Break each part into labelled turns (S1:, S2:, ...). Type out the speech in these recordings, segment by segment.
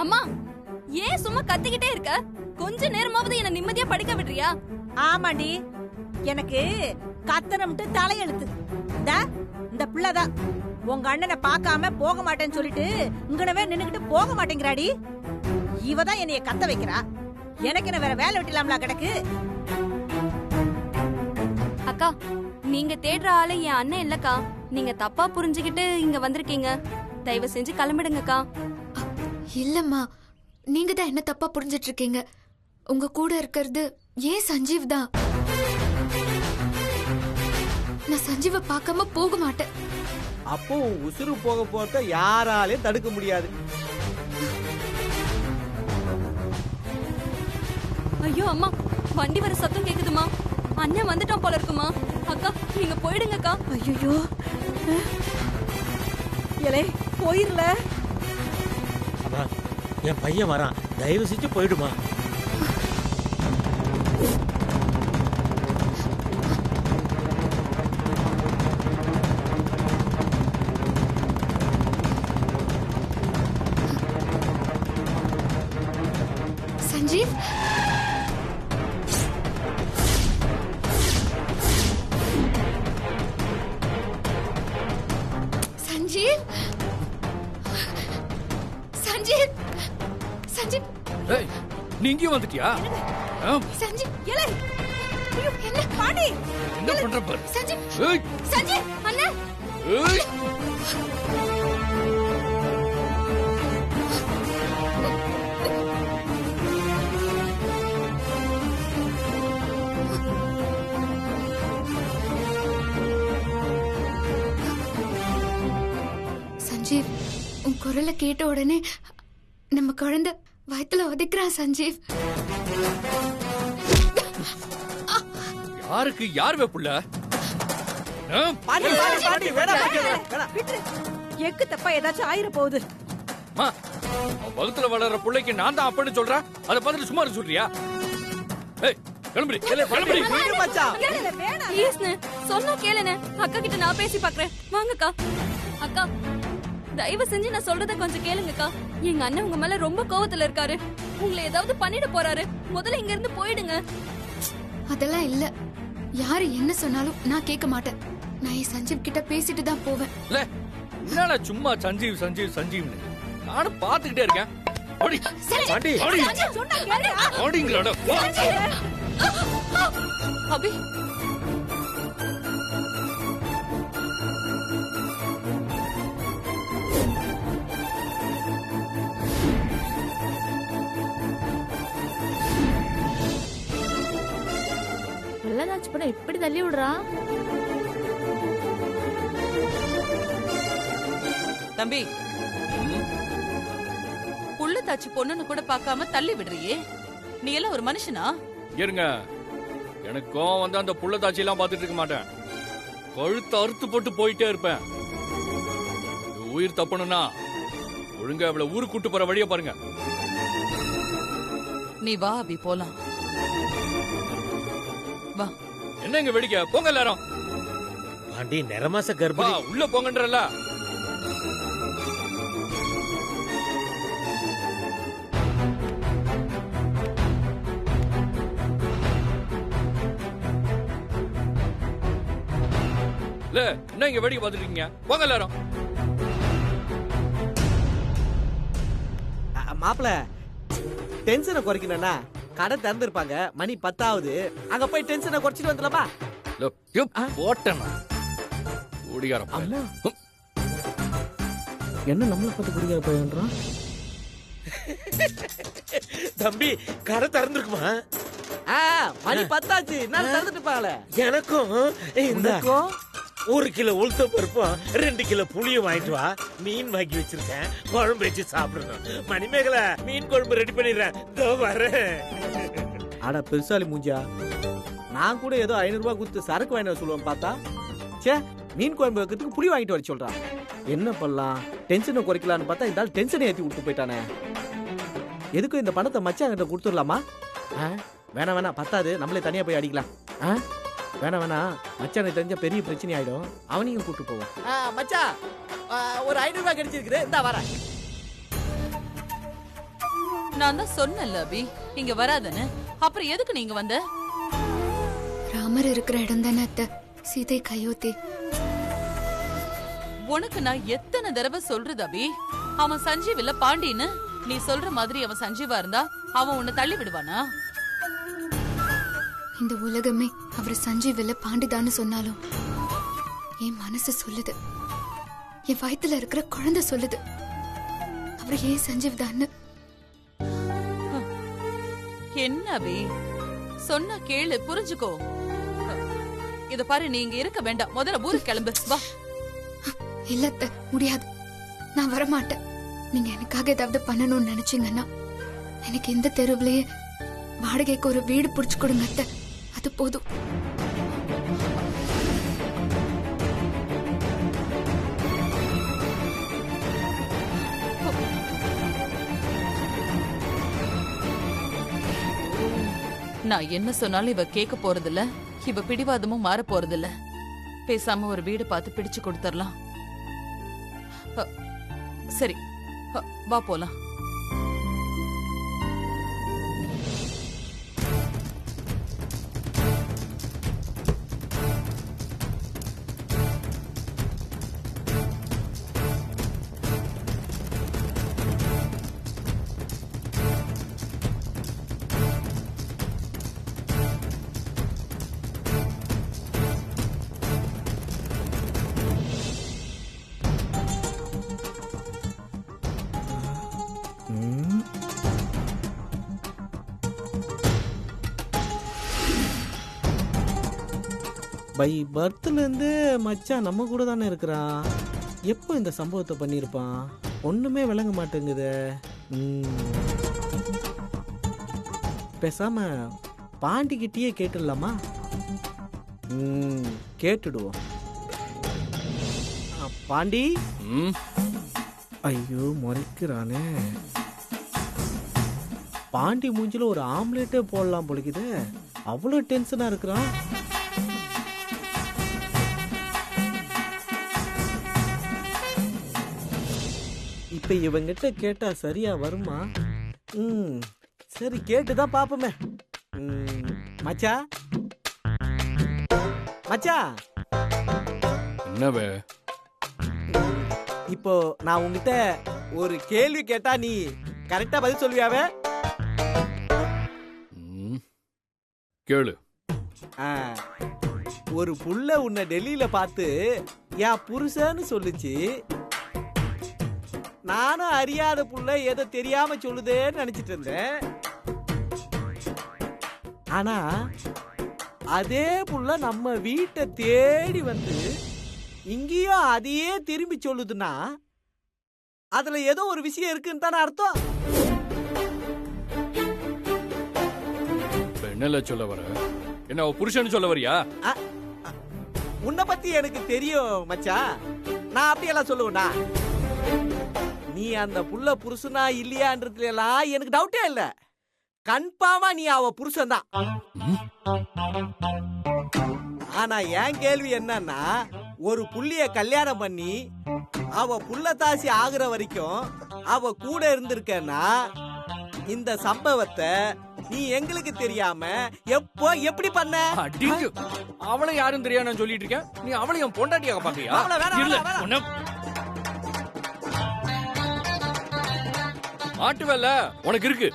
S1: அம்மா ஏன் சும்மா கத்திக்கிட்டே இருக்க? கொஞ்ச நேரமாவது என்ன நிம்மதியா படிக்க விடுறியா?
S2: ஆமாடி, எனக்கு கத்தனம்ட்டு தலையெழுத்து. இந்த பிள்ளைதான் உங்க அண்ணனை பார்க்காம போக மாட்டேன்னு சொல்லிட்டு இங்கனவே நின்னுகிட்டு போக மாட்டேங்கிறாடி. இவதான் என்னைய கத்த வைக்கிறா. எனக்கு என்ன வேற வேலை விட்டலாம்ல கிடக்கு.
S1: அக்கா, நீங்க தேடுற ஆளு என் அண்ணன் இல்லக்கா. நீங்க தப்பா புரிஞ்சுகிட்டு இங்க வந்திருக்கீங்க. தயவு செஞ்சு கிளம்பிடுங்கக்கா.
S3: இல்லம்மா, நீங்க தான் என்ன தப்பா புரிஞ்சிட்டு இருக்கீங்க. உங்க கூட இருக்கிறது ஏன் சஞ்சீவ் தான். நான் சஞ்சீவ பார்க்காம போக மாட்டேன்.
S4: அப்போ உசுறு போக போறத யாராலையும் தடுக்க முடியாது.
S1: ஐயோ அம்மா, வண்டி வர சத்தம் கேக்குதுமா. அண்ணன் வந்துட்டான் போல இருக்குமா. அக்கா நீங்க போயிடுங்கக்கா.
S2: ஐயோ, இலே போயிரல.
S5: அம்மா, என் பையன் வரான், தயவு செஞ்சு போயிடுமா.
S3: சஞ்சீவ், சஞ்சீவ், சஞ்சீவ், சஞ்சீவ்.
S6: ஏய், நீ இங்கேயும் வந்துட்டியா?
S3: சஞ்சீவ்,
S2: இலே
S3: என்ன
S2: பாடி
S6: என்ன பண்ற பாரு.
S3: சஞ்சீவ்,
S6: ஏய்,
S3: சஞ்சீவ் அண்ணா.
S6: ஏய்.
S3: சஞ்சீவ், உன் குரலை கேட்ட உடனே நம்ம குழந்தை வயித்துல உதைக்கிறான். சஞ்சீவ்,
S6: யாருக்கு யார் வெப்புள்ள?
S4: பாட்டி பாட்டி பாட்டி வேணா வேணா.
S2: எக்கு தப்பா ஏதாச்சும் ஆயிர போகுது.
S6: வகுத்துல வளர்ற பிள்ளைக்கு நான் தான் அப்பன்னு சொல்றேன். அதை பார்த்துட்டு சும்மா இருக்க சொல்றியா? ஏய், கிளம்புறி கிளம்புறி.
S4: வீடு மச்சான்.
S1: ப்ளீஸ்னு சொன்னா கேளுன்னு. அக்கா கிட்ட நான் பேசி பாக்குறேன். வாங்கக்கா. அக்கா தயவு செஞ்சு நான் சொல்றத கொஞ்சம் கேளுங்கக்கா. எங்க அண்ணன் உங்க மேல ரொம்ப கோவத்துல இருக்காரு. உங்களை ஏதாவது பண்ணிட போறாரு. முதல்ல இங்க இருந்து போயிடுங்க.
S3: அதெல்லாம் இல்ல. யாரு என்ன சொன்னாலும் நான் கேட்க மாட்டேன். நான் என் சஞ்சீவ் கிட்ட பேசிட்டு தான் போவேன்.
S6: இல்ல, என்னடா சும்மா சஞ்சீவ் சஞ்சீவ் சஞ்சீவ்னு நானும் பாத்துக்கிட்டே இருக்கேன். ஓடி
S4: பாட்டி
S6: ஓடி
S2: சொன்னா கேளுடா.
S6: ஓடிங்கடா.
S1: அபி
S7: வெள்ளதாச்சு படம் இப்படி தள்ளி விடுறா.
S8: தம்பி, புள்ளதாச்சி பொண்ணுன்னு கூட பார்க்காம தள்ளி விடுறியே, நீ எல்லாம் ஒரு மனுஷனா?
S6: இருங்க, எனக்கு கோவம் வந்து அந்த புள்ளதாச்சி எல்லாம் பாத்துட்டு இருக்க மாட்டேன். கழுத்து அறுத்து போட்டு போயிட்டே இருப்பேன். உயிர் தப்பணும்னா ஒழுங்கா அவளை ஊருக்கு கூட்டு போற வழிய பாருங்க.
S8: நீ வா அபி, போலாம். வா.
S6: என்ன இங்க வெடிக்க? போங்க எல்லாரும்.
S5: பாண்டி நிறமாச
S6: வா,
S5: கர்ப்பிணி.
S6: உள்ள போங்கன்றல. இல்ல, என்ன இங்க வேடிக்கை பார்த்துட்டு இருக்கீங்க? போங்க எல்லாரும்.
S4: மாப்பிள, டென்ஷனை குறைக்கணும்னா கடை திறந்திருப்பாங்க, மணி 10 ஆகுது. அங்க போய் டென்ஷனை குறைச்சிட்டு வந்துடலாமா?
S6: போட்டேன் ஓடியார.
S4: அம்மா, என்ன நம்மள பார்த்து குடிக்கிற பையன்றான்?
S5: தம்பி, கடை திறந்திருக்குமா?
S4: மணி 10 ஆச்சு. நான் திறந்துட்டு இருப்பாங்களே.
S5: எனக்கும் இந்த
S4: உனக்கும்
S5: 1 கிலோ உளுத்த பருப்பும் 2 கிலோ புளியும் வாங்கிட்டு வா. மீன் வாங்கி வச்சிருக்கேன், குழம்பு வச்சு சாப்பிடணும். மணிமேகல, மீன் குழம்பு ரெடி பண்ணிடுறேன். இதோ வரேன்.
S4: ஆனா பெருசாலி மூஞ்சா, நான் கூட ஏதோ 500 ரூபாய் கொடுத்து சரக்கு வாங்கிட்டு வர சொல்லுவேன் பார்த்தா, சே மீன் குழம்பு வைக்கிறதுக்கு புளி வாங்கிட்டு வர சொல்றான். என்ன பண்ணலாம்? டென்ஷனை குறைக்கலான்னு பார்த்தா இந்த ஆள் டென்ஷனை ஏற்றி விட்டு போயிட்டானே. எதுக்கும் இந்த பணத்தை மச்சாங்கிட்ட கொடுத்துடலாமா? வேணாம் வேணாம், பத்தாது, நம்மளே தனியா போய் அடிக்கலாம். வேணாம் வேணாம், மச்சானுக்கு தெரிஞ்ச பெரிய பிரச்சனை ஆயிடும். அவனையும் கூட்டு போவோம். மச்சா, ஒரு 500 ரூபாய் கிடைச்சிருக்குது, இந்தா வரேன்.
S8: நான் தான் சொன்னேன்ல அபி இங்க வராதன்னு. அப்புறம் எதுக்கு நீங்க வந்த?
S3: ராமர் இருக்கிற இடம் தானே அத்தை, சீதை கையோத்தி.
S8: உனக்கு நான் எத்தனை தடவை சொல்றது அபி, அவன் சஞ்சீவ் இல்ல பாண்டின்னு. நீ சொல்ற மாதிரி அவன் சஞ்சீவா இருந்தா அவன் உன்னை தள்ளி விடுவானா?
S3: இந்த உலகமே அவர் சஞ்சீவ் இல்ல பாண்டிதான்னு சொன்னாலும் என் மனசு சொல்லுது, என் வயித்துல இருக்கிற குழந்தை சொல்லுது அவர் ஏன் சஞ்சீவ் தான்னு.
S8: என்ன அபி சொன்னா கேளு, புரிஞ்சுக்கோ. இத பாரு, நீ இங்க இருக்க வேண்டாம், முதல்ல ஊருக்கு கிளம்பு வா.
S3: இல்ல அத்தை, முடியாது, நான் வரமாட்டேன். நீங்க எனக்காக ஏதாவது பண்ணணும்னு நினைச்சீங்கன்னா எனக்கு இந்த தெருவுலயே வாடகைக்கு ஒரு வீடு புடிச்சு கொடுங்க அத்தை, அது போதும்.
S8: நான் என்ன சொன்னாலும் இவ கேட்க போறதில்ல, இவ பிடிவாதமும் மாற போறதில்ல. பேசாம ஒரு வீடு பார்த்து பிடிச்சு கொடுத்துடலாம். சரி வா போலாம்.
S4: பை பர்த்ல இருந்து மச்சான் நம்ம கூட தானே இருக்கிறான். எப்போ இந்த சம்பவத்தை பண்ணியிருப்பான்? ஒண்ணுமே விளங்க மாட்டேங்குது. பேசாம பாண்டிக்கிட்டயே கேட்டுடலாமா? கேட்டுடுவோம். பாண்டி. ஐயோ முறைக்கிறானே. பாண்டி மூஞ்சில ஒரு ஆம்லேட்டே போடலாம் பொழிக்குது, அவ்வளவு டென்ஷனா இருக்கிறான். இப்ப இவங்கிட்ட கேட்டா சரியா வருமா? சரி கேட்டுதான் பாப்போமே. மச்சா மச்சா,
S6: என்னவே?
S4: இப்போ நான் உங்ககிட்ட ஒரு கேள்வி கேட்டா நீ கரெக்டா பதில் சொல்வியாவே?
S6: கேளு.
S4: ஒரு புள்ள உன்னை டெல்லியில பார்த்து என் புருஷன்னு சொல்லுச்சு. நானும் அறியாத புள்ள ஏதோ தெரியாம சொல்லுதேன்னு நினைச்சிட்டு இருந்தேன். ஆனா அதே புள்ள நம்ம வீட்டை தேடி வந்து இங்கேயும் அதையே திரும்பி சொல்லுதுன்னா அதுல ஏதோ ஒரு விஷயம் இருக்குன்னு தானே அர்த்தம்.
S6: என்னல சொல்ல வர? என்ன புருஷன் சொல்ல வரியா?
S4: உன்னை பத்தி எனக்கு தெரியும் மச்சா, நான் அப்படியெல்லாம் சொல்லுவேனா? நீ அந்த புள்ள புருஷனா இல்லையான்றதுல எல்லாம் எனக்கு டவுட்டே இல்ல. கன்ஃபார்மா நீ அவ புருஷன் தான். ஆனா என் கேள்வி என்னன்னா, ஒரு புள்ளிய கல்யாணம் பண்ணி அவ புள்ள தாசி ஆகுற வரைக்கும் அவ கூட இருந்திருக்கன்னா இந்த சம்பவத்தை நீ எங்களுக்கு தெரியாம எப்போ எப்படி பண்ண?
S6: அவளை யாரும் தெரியாது சொல்லிட்டு இருக்க. நீ அவளை என் பொண்டாட்டியாக பாக்குறியா? மாட்டுவல்ல உனக்கு இருக்கு.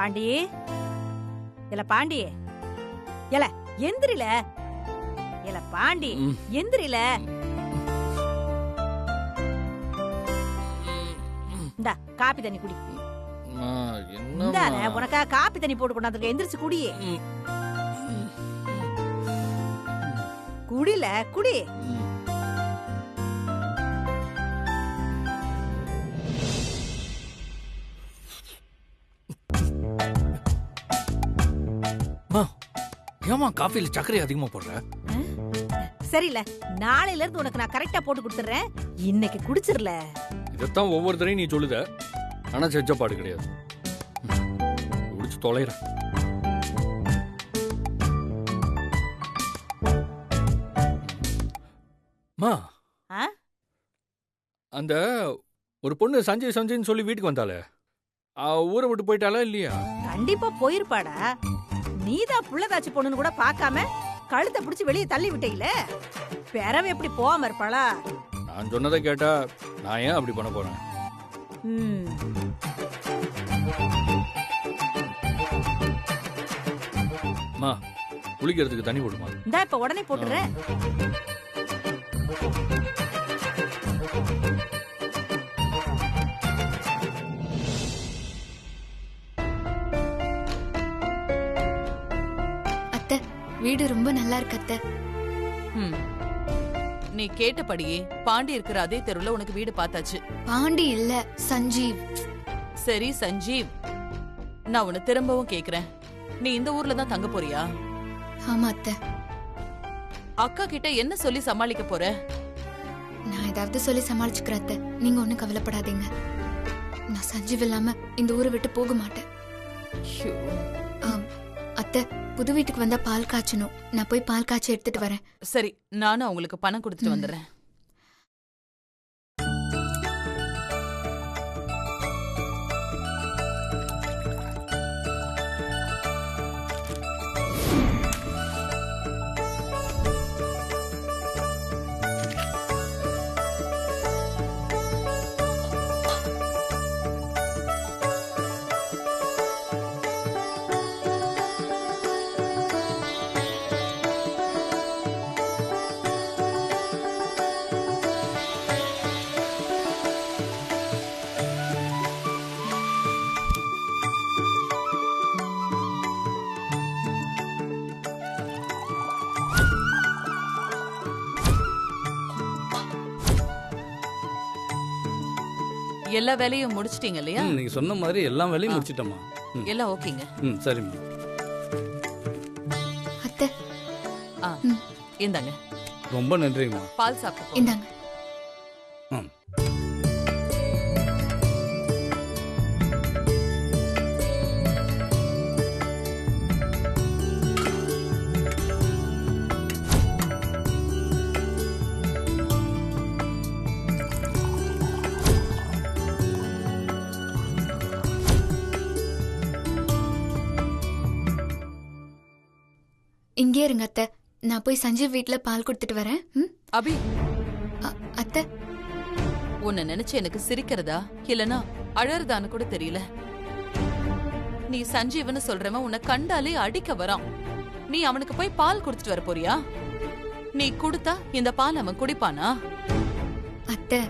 S2: பாண்டி, இல்ல பாண்டி, இல்ல எந்திரில, இல்ல பாண்டி எந்திரில. இந்தா காப்பி தண்ணி குடி. இந்தானே உனக்கா காப்பி தண்ணி போட்டு கொண்டாந்துருக்க, எந்திரிச்சு குடி. குடில குடி.
S6: ஏமா காஃபில சர்க்கரை அதிகமா போடுற?
S2: சரியில்ல, நாளையில இருந்து உனக்கு நான் கரெக்டா போட்டு கொடுத்துறேன். இன்னைக்கு குடிச்சிரல.
S6: இதத்தான் ஒவ்வொரு தடவையும் நீ சொல்லுத, ஆனா செஞ்ச பாடு கிடையாது. குடிச்சு தொலைற. மா,
S2: ஆ?
S6: அந்த ஒரு பொண்ணு சஞ்சய் சஞ்சய்னு சொல்லி வீட்டுக்கு வந்தாலே, ஊரை விட்டு போயிட்டாளா இல்லையா?
S2: கண்டிப்பா போயிருப்பாடா. நீதான் புள்ளதாச்சி பொண்ணுன்னு கூட பார்க்காம கழுத்தை பிடிச்சு வெளியே தள்ளி விட்டீங்கள. பிறவு எப்படி போகாம இருப்பாளா?
S6: நான் சொன்னதை கேட்டா நான் ஏன் அப்படி பண்ண போறேன்? மா, குளிக்கிறதுக்கு தண்ணி போடுமா?
S2: இந்தா இப்ப உடனே போட்டுறேன்.
S3: அத்தை, வீடு ரொம்ப நல்லா இருக்கு அத்தை.
S8: நீ கேட்டபடியே பாண்டி இருக்கிற அதே தெருவுல உனக்கு வீடு பார்த்தாச்சு.
S3: பாண்டி இல்ல, சஞ்சீவ்.
S8: சரி சஞ்சீவ், நான் உன்னை திரும்பவும் கேக்குறேன், நீ இந்த ஊர்ல தான் தங்க போறியா?
S3: ஆமா அத்தை.
S8: அக்கா கிட்ட என்ன சொல்லி சமாளிக்க போற?
S3: நான் ஏதாவது சொல்லி சமாளிச்சுக்கிறேன் அத்தை. நீங்க ஒண்ணும் கவலைப்படாதீங்க. நான் சஞ்சீவ் இல்லாம இந்த ஊரை விட்டு போக மாட்டேன். அத்தை, புது வீட்டுக்கு வந்தா பால் காய்ச்சணும். நான் போய் பால் காய்ச்சி எடுத்துட்டு வரேன்.
S8: சரி, நானும் அவங்களுக்கு பணம் கொடுத்துட்டு வந்துடுறேன். எல்லா வேலையும் முடிச்சிட்டீங்க இல்லையா?
S9: நீங்க சொன்ன மாதிரி எல்லா வேலையும் முடிச்சிட்டோமா?
S8: எல்லாம் ஓகேங்க.
S9: சரிம்மா.
S3: அத்தை,
S8: இந்தாங்க.
S9: ரொம்ப நன்றிம்மா.
S8: பால் சாப்பிட்டு
S3: இந்தாங்க. இங்கே இருங்க அத்தை. நான் போய் சஞ்சீவ் வீட்ல பால் கொடுத்துட்டு வரேன்.
S8: அபி,
S3: அத்தை,
S8: உன்னை நினைச்சு எனக்கு சிரிக்கிறதா இல்லனா அழறதான்னு கூட தெரியல. நீ சஞ்சீவன்னு சொல்றவன் உன்னை கண்டாலே அடிக்க வரான். நீ அவனுக்கு போய் பால் குடுத்துட்டு வர போறியா? நீ கொடுத்தா இந்த பால் அவன் குடிப்பானா?
S3: அத்தை,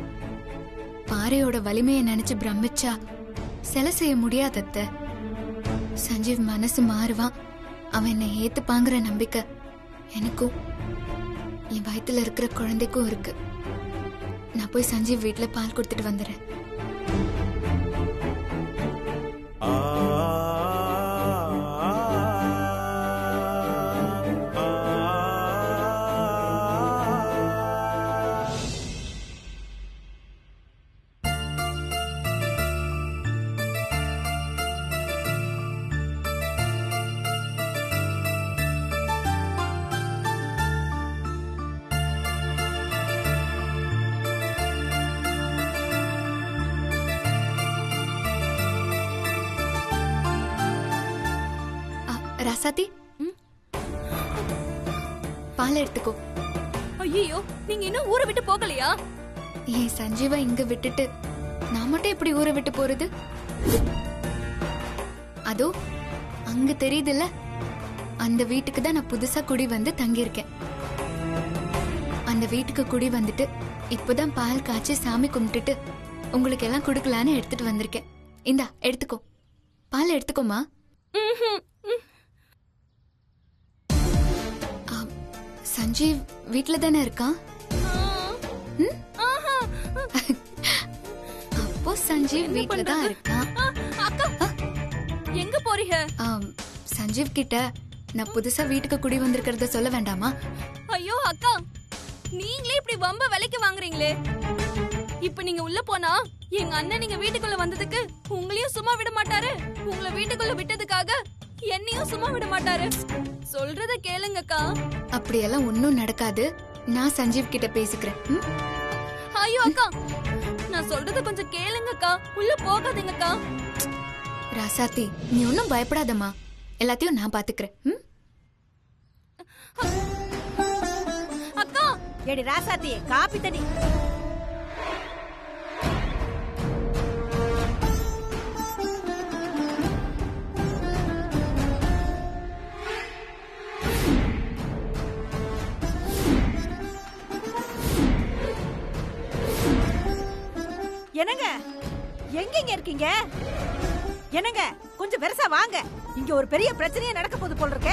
S3: பாறையோட வலிமையை நினைச்சு பிரமிச்சா சிலை செய்ய முடியாது அத்தை. சஞ்சீவ் மனசு மாறுவான், அவன் என்னை ஏத்துப்பாங்கிற நம்பிக்கை எனக்கும் என் வயித்துல இருக்கிற குழந்தைக்கும் இருக்கு. நான் போய் சஞ்சீவ் வீட்ல பால் கொடுத்துட்டு வந்துடுறேன். ராசாத்தி, பால் எடுத்துக்கோ.
S1: ஐயோ, நீங்க இன்னும் ஊரை விட்டு போகலையா?
S3: ஏன் சஞ்சீவா இங்க விட்டுட்டு நான் மட்டும் எப்படி ஊரை விட்டு போறது? அதோ அங்க தெரியுதுல்ல, அந்த வீட்டுக்கு தான் நான் புதுசா குடி வந்து தங்கியிருக்கேன். அந்த வீட்டுக்கு குடி வந்துட்டு இப்பதான் பால் காய்ச்சி சாமி கும்பிட்டுட்டு உங்களுக்கு எல்லாம் குடுக்கலான்னு எடுத்துட்டு வந்திருக்கேன். இந்தா எடுத்துக்கோ, பால் எடுத்துக்கோமா. சஞ்சீவ் வீட்ல தானே இருக்கான்? அப்போ சஞ்சீவ் வீட்ல தான் இருக்கான்.
S1: அக்கா, எங்க போறீங்க?
S3: சஞ்சீவ் கிட்ட நான் புதுசா வீட்டுக்கு குடி வந்திருக்கிறத சொல்ல வேண்டாமா?
S1: ஐயோ அக்கா, நீங்களே இப்படி வம்ப விலைக்கு வாங்குறீங்களே. இப்ப நீங்க உள்ள போனா எங்க அண்ணன் நீங்க வீட்டுக்குள்ள வந்ததுக்கு உங்களையும் சும்மா விட மாட்டாரு. உங்களை வீட்டுக்குள்ள விட்டதுக்காக என்னையும் சும்மா விட மாட்டாரு. சொல்றத கேளுங்கக்கா.
S3: அப்படியெல்லாம் ஒன்னும் நடக்காது. நான் சஞ்சீவ் கிட்ட பேசிக்கிறேன். ம்?
S1: ஐயோ அக்கா, நான் சொல்றத கொஞ்சம் கேளுங்கக்கா. உள்ள போகாதீங்கக்கா.
S3: ராசாத்தி, நீ ஒன்னும் பயப்படாதம்மா. எல்லாத்தையும் நான் பாத்துக்கிறேன். ம்?
S1: அக்கா,
S2: ஏடி ராசாத்தி, காப்பி தண்ணி. என்னங்க எங்க இருக்கீங்க? என்னங்க கொஞ்சம் பெருசா வாங்க. இங்க ஒரு பெரிய பிரச்சனையே நடக்க போகுது போல இருக்க.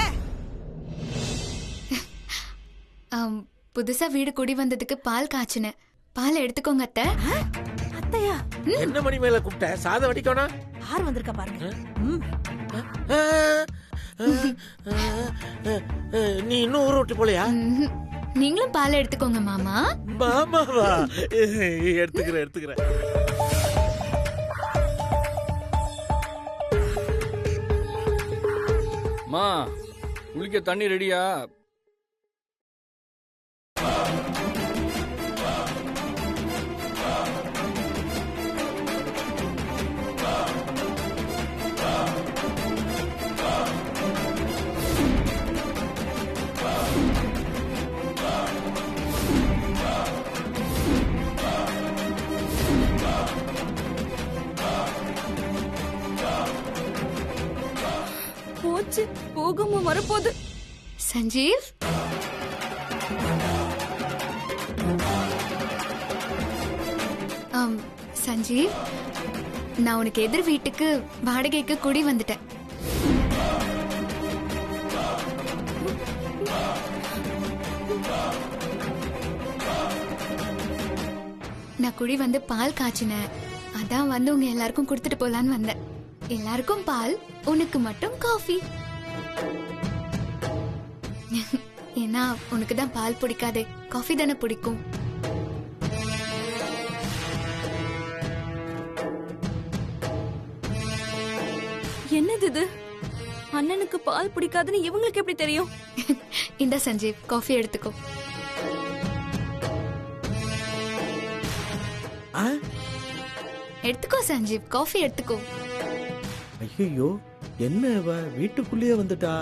S3: புதுசா வீடு குடி வந்ததுக்கு பால் காய்ச்சினேன். பால் எடுத்துக்கோங்க அத்தை.
S2: அத்தையா?
S5: என்ன மணி மேல கூப்பிட்ட? சாதம் வடிக்கணும்.
S2: யார் வந்திருக்கா பாருங்க. ம்.
S5: நீ இன்னும் ஊர் விட்டு போலையா?
S3: ம்ஹும். நீங்களும் பால் எடுத்துக்கோங்க மாமா.
S5: மாமாவா? எடுத்துக்கிறேன்.
S6: மா, குளிக்க தண்ணி ரெடியா?
S1: போச்சு, போகுமா வரப்போகுது.
S3: சஞ்சீவ், சஞ்சீவ், நான் உனக்கு எதிர் வீட்டுக்கு வாடகைக்கு குடி வந்துட்டேன். நான் குடி வந்து பால் காய்ச்சினேன். அதான் வந்து உங்க எல்லாருக்கும் கொடுத்துட்டு போலான்னு வந்தேன். எல்லாருக்கும் பால், உனக்கு மட்டும் காஃபி. ஏன்னா உனக்கு தான் பால் பிடிக்காதே, காஃபி தானே பிடிக்கும்.
S1: என்னது இது? அண்ணனுக்கு பால் பிடிக்காதுன்னு இவங்களுக்கு எப்படி தெரியும்?
S3: இந்த சஞ்சீவ், காஃபி எடுத்துக்கோ. எடுத்துக்கோ சஞ்சீவ், காஃபி எடுத்துக்கோ.
S4: ஐயோ, என்ன இவ வீட்டுக்குள்ளேயே வந்துட்டா?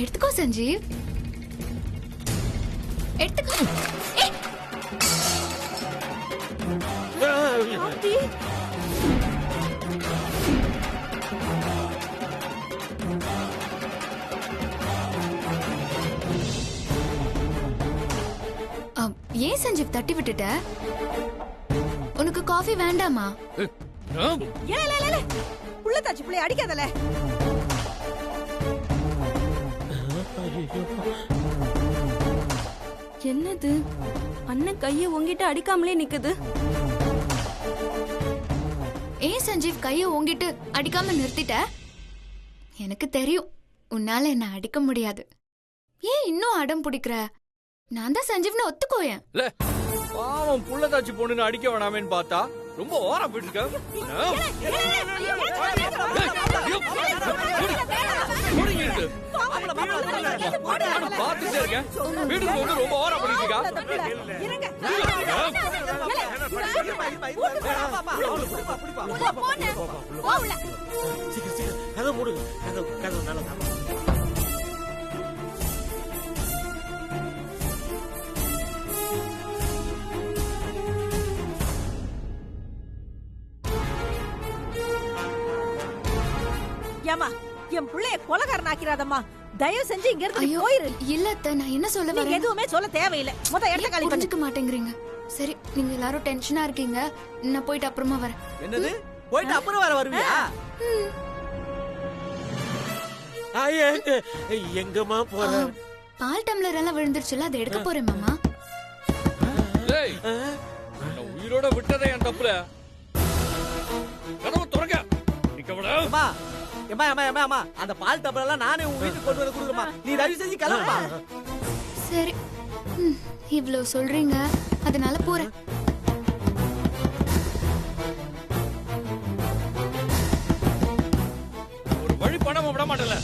S3: எடுத்துக்கோ சஞ்சீவ், எடுத்துக்கோ. ஏன் சஞ்சீவ் தட்டி விட்டுட்ட? உனக்கு காஃபி வேண்டாமா?
S2: புள்ள தாச்சி பிள்ளை அடிக்காதல.
S1: என்னது, அண்ணன் கைய உங்கிட்ட அடிக்காமலே நிக்குது.
S3: ஏன் சஞ்சீவ் கைய ஓங்கிட்டு அடிக்காம நிறுத்திட்ட? எனக்கு தெரியும் உன்னால என்ன அடிக்க முடியாது. ஏன் இன்னும் அடம் பிடிக்கிற? நான் தான் சஞ்சீவ்னு ஒத்துக்கோயேன்.
S6: பாவம் புள்ளதாச்சி பொண்ணுன்னு அடிக்க வேணாமேன்னு பார்த்தா ரொம்ப ஓரா போயிட்டு இருக்க. பார்த்துட்டே இருக்கேன். வீட்டுக்கு வந்து ரொம்ப ஓரா பண்ணிட்டு இருக்கா.
S5: கதை மூடுங்க. கதை நல்லா.
S2: ஏமா, என் புள்ளைய கொலகாரன் ஆக்கிறாதம்மா. தயவு செஞ்சு இங்க இருந்து போயிரு.
S3: இல்ல அத்தை, நான் என்ன சொல்ல வரேன்?
S2: எதுவுமே சொல்ல தேவையில்லை. முத இடத்த காலி
S3: புரிஞ்சுக்க மாட்டேங்கிறீங்க. சரி, நீங்க எல்லாரும் டென்ஷனா இருக்கீங்க. நான் போயிட்டு அப்புறமா வரேன்.
S4: என்னது? போயிட்டு அப்புறம் வர வருவியா?
S5: எங்கம்மா போற?
S3: பால் டம்ளர் எல்லாம் விழுந்துருச்சுல, அதை எடுக்க போறேன் மாமா.
S6: உயிரோட விட்டதே என் தப்புல. கதவு திறங்க நிக்கவடா
S4: அம்மா ஏமா ஏமா ஏமா அம்மா அந்த பால் டப்பரெல்லாம் நானே உன் வீட்டுக்கு கொண்டு வந்து கொடுக்குறேம்மா. நீ தயவு செஞ்சு கிளம்பா.
S3: சரி இவ்ளோ சொல்றீங்க அதனால போறேன்.
S6: ஒரு வழி பண்ணாம விட மாட்டல